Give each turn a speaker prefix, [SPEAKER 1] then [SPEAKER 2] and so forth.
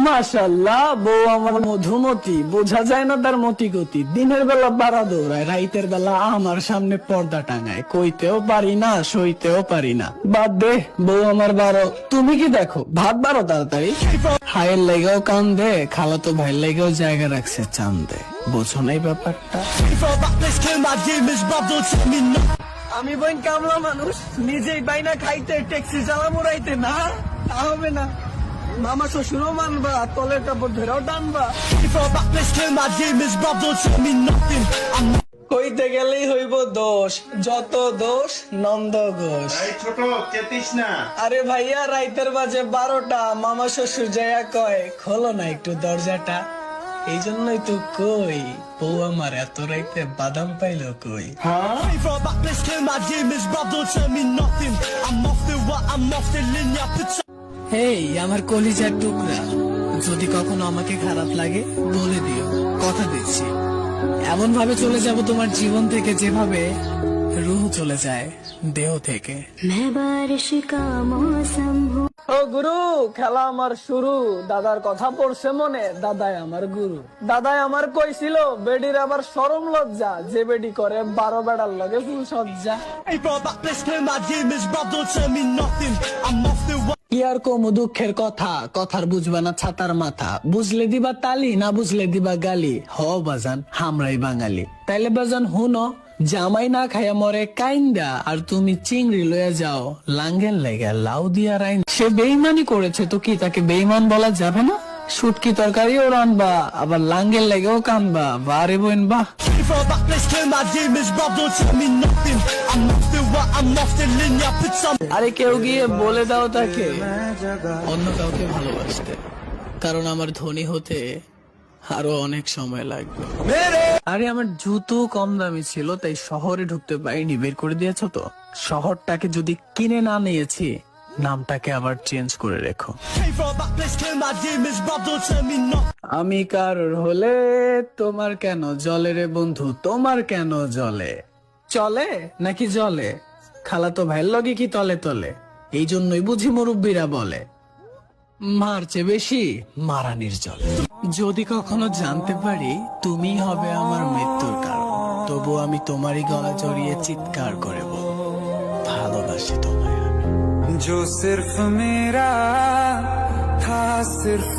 [SPEAKER 1] মাশাআল্লাহ, বউ আমার মধুমতি, বোঝা যায় না তার মতি গতি। দিনের বেলা বাড়া দৌড়ায়, রাইতের বেলা আমার সামনে পর্দা টাঙায়। কইতেও পারি না, সইতেও পারি না। বাদ দে, বউ আমার বারো। তুমি কি দেখো, ভাত বারো তাড়াতাড়ি। হায়ের লেগেও কান্দে, খালাতো ভাইয়ের লেগেও জায়গা রাখছে চান্দে। বোঝো নাই ব্যাপারটা? আমি বোন কামলা মানুষ, নিজেই বাইনা খাইতে, ট্যাক্সি চালা মোড়াইতে না, তা হবে না। মামা শ্বশুরও মানবা, তলের কাপড় ধরেও টানবা। কইতে গেলেই হইব দোষ, যত দোষ নন্দ ঘোষ।
[SPEAKER 2] ছোট চেতিস না।
[SPEAKER 1] আরে ভাইয়া, রাইতের বাজে 12টা, মামা শ্বশুর যাইয়া কয় খোলো না একটু দরজাটা। এই জন্যই তো কই, বউ আমার এত রাইতে বাদাম পাইলো কই। হেই আমার কলিজার টুকরা, যদি কখনো আমাকে খারাপ লাগে বলে দিও, কথা দিচ্ছি। এমন ভাবে চলে যাব তোমার জীবন থেকে যেভাবে রুহ চলে যায় দেহ থেকে। ও গুরু, খেলা আমার শুরু। দাদার কথা পড়ছে মনে, দাদাই আমার গুরু। দাদাই আমার কইছিল বেডির আবার শরম লজ্জা, যে বেডি করে 12 বেড়ার লগে ফুল সজ্জা। কি আর কমু দুঃখের কথা, কথার বুঝবা না ছাতার মাথা। বুঝলে দিবা তালি, না বুঝলে দিবা গালি। হ বাজান, হামরাই বাঙালি। তাইলে বাজান হুনো, জামাই না খাইয়া মরে কাইন্দা, আর তুমি চিংড়ি লইয়া যাও লাঙ্গের লেগা লাউ দিয়া রাইন। সে বেইমানি করেছে তো কি তাকে বেইমান বলা যাবে না? শুটকি তরকারিও রানবা, আবার লাঙ্গের লেগেও কানবা। বারে বোন বাহ। আরে কেউ গিয়ে বলে দাও তাকে অন্য কাউকে ভালোবাসতে, কারণ আমার ধনী হতে আরো অনেক সময় লাগবে। আরে আমার জুতো কম দামি ছিল, তাই শহরে ঢুকতে পারিনি, বের করে দিয়েছো তো। শহরটাকে যদি কিনে না নিয়েছি, নামটাকে আবার চেঞ্জ করে রেখো। আমি কারোর হলে তোমার কেন জলে রে বন্ধু, তোমার কেন জলে? চলে নাকি জলে? খালাতো ভাইয়ের লগে কি তলে তলে? এই জন্যই বুঝি মুরব্বীরা বলে মার চেয়ে বেশি মারানির জলে। যদি কখনো জানতে পারি তুমি হবে আমার মৃত্যুর কারণ, তবু আমি তোমারই গলা জড়িয়ে চিৎকার করে বলবো ভালোবাসি তোমায় আমি। जो सिर्फ मेरा था सिर्फ